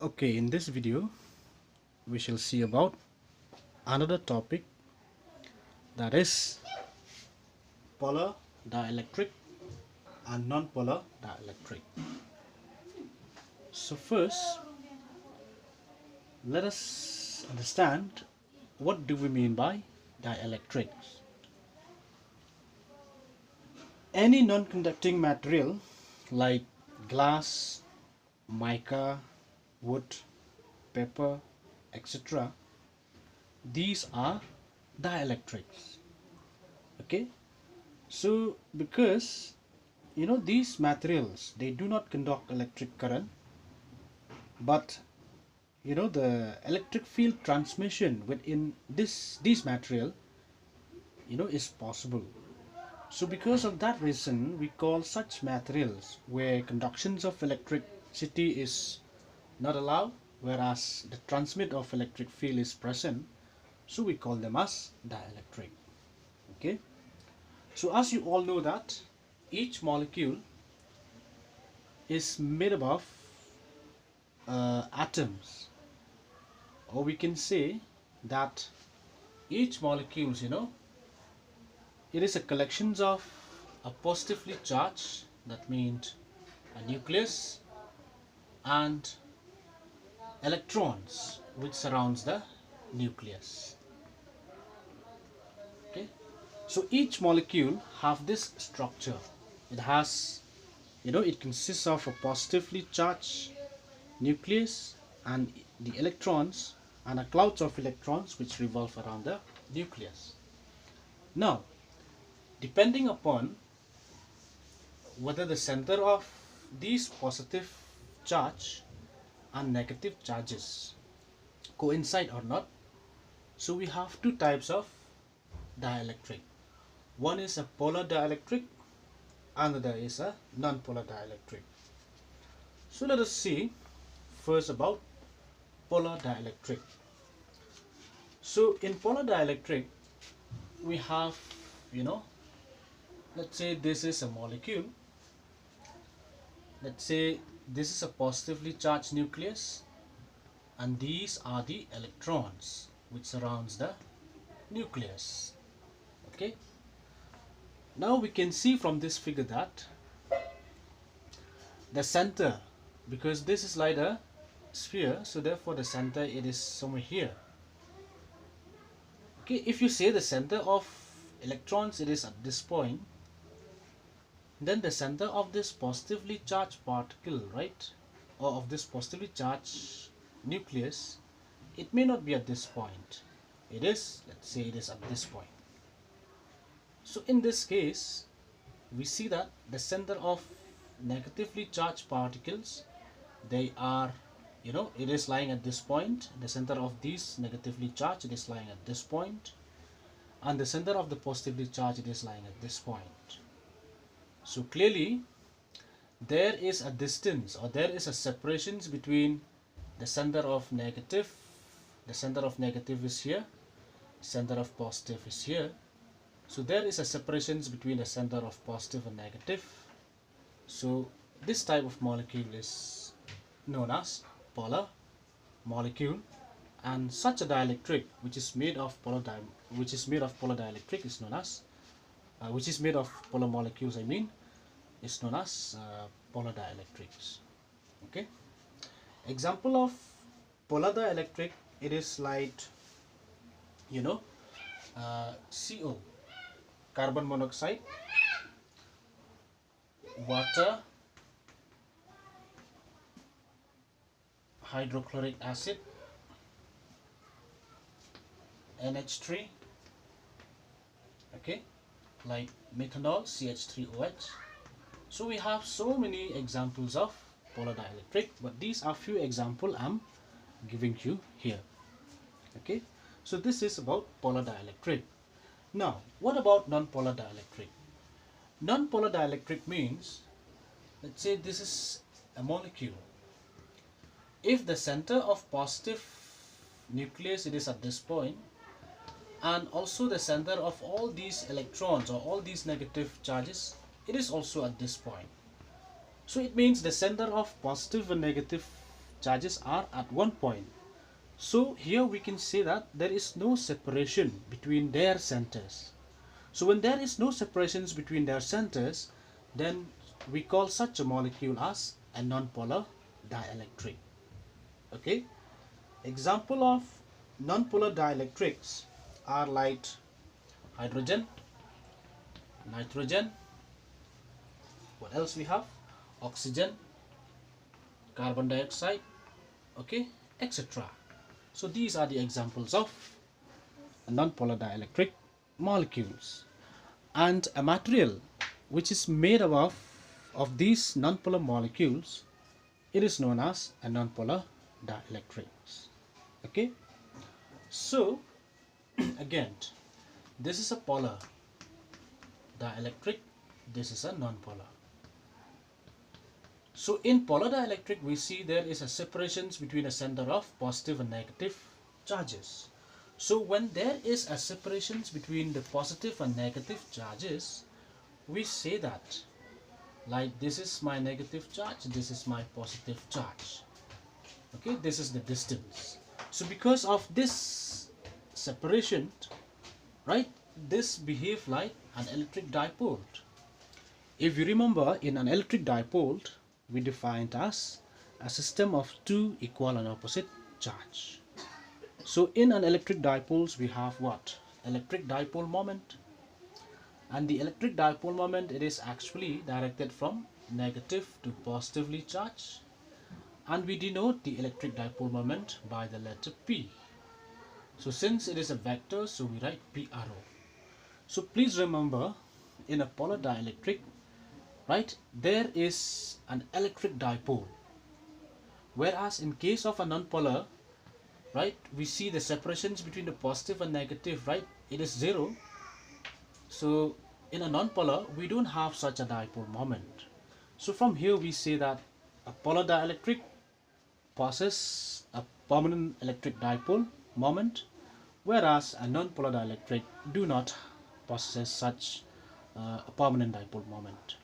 Okay, in this video we shall see about another topic, that is polar dielectric and non-polar dielectric. So first, let us understand what do we mean by dielectrics. Any non-conducting material like glass, mica, wood, paper, etc., these are dielectrics. Okay, so because these materials, they do not conduct electric current, but the electric field transmission within these material is possible. So because of that reason, we call such materials where conductions of electricity is not allowed, whereas the transmit of electric field is present, so we call them as dielectric. Okay, so as you all know that each molecule is made up of atoms, or we can say that each molecules, it is a collections of a positively charged, that means a nucleus, and electrons which surrounds the nucleus. Okay, so each molecule have this structure. It has, it consists of a positively charged nucleus and the electrons and a clouds of electrons which revolve around the nucleus. Now, depending upon whether the center of these positive charge and negative charges coincide or not, so we have two types of dielectric. One is a polar dielectric, another is a non-polar dielectric. So let us see first about polar dielectric. So in polar dielectric, we have, let's say this is a molecule. Let's say this is a positively charged nucleus, and these are the electrons which surrounds the nucleus. Okay, now we can see from this figure that the center, because this is like a sphere, so therefore the center, it is somewhere here. Okay, if you say the center of electrons, it is at this point, then the center of this positively charged particle, right, or of this positively charged nucleus, it may not be at this point. It is, let's say it is at this point. So in this case, we see that the center of negatively charged particles, they are, it is lying at this point. The center of these negatively charged, it is lying at this point, and the center of the positively charged, it is lying at this point. So clearly there is a distance, or there is a separation between the center of negative. The center of negative is here, center of positive is here. So there is a separation between the center of positive and negative. So this type of molecule is known as polar molecule, and such a dielectric which is made of polar dielectric is known as which is made of polar molecules, is known as polar dielectrics. Okay, example of polar dielectric, it is like CO, carbon monoxide, water, hydrochloric acid, NH3, okay, like methanol, CH3OH. So we have so many examples of polar dielectric, but these are few examples I'm giving you here. Okay, so this is about polar dielectric. Now, what about non-polar dielectric? Non-polar dielectric means, let's say this is a molecule. If the center of positive nucleus, it is at this point, and also the center of all these electrons or all these negative charges, it is also at this point. So it means the center of positive and negative charges are at one point. So here we can say that there is no separation between their centers. So when there is no separations between their centers, then we call such a molecule as a nonpolar dielectric. Okay, example of nonpolar dielectrics are like hydrogen, nitrogen, what else we have, oxygen, carbon dioxide, okay, etc. So these are the examples of nonpolar dielectric molecules. And a material which is made up of these nonpolar molecules, it is known as a nonpolar dielectrics. Okay, so again, this is a polar dielectric, this is a nonpolar. So in polar dielectric we see there is a separations between a center of positive and negative charges. So when there is a separations between the positive and negative charges, we say that like this is my negative charge, this is my positive charge. Okay, this is the distance. So because of this separation, right, this behave like an electric dipole. If you remember, in an electric dipole we defined as a system of two equal and opposite charge. So in an electric dipoles we have what? Electric dipole moment. And the electric dipole moment, it is actually directed from negative to positively charged. And we denote the electric dipole moment by the letter P. So since it is a vector, so we write P arrow. So please remember, in a polar dielectric, right, there is an electric dipole. Whereas in case of a nonpolar, right, we see the separations between the positive and negative, right, it is zero. So in a nonpolar we don't have such a dipole moment. So from here we say that a polar dielectric possesses a permanent electric dipole moment, whereas a nonpolar dielectric do not possess such a permanent dipole moment.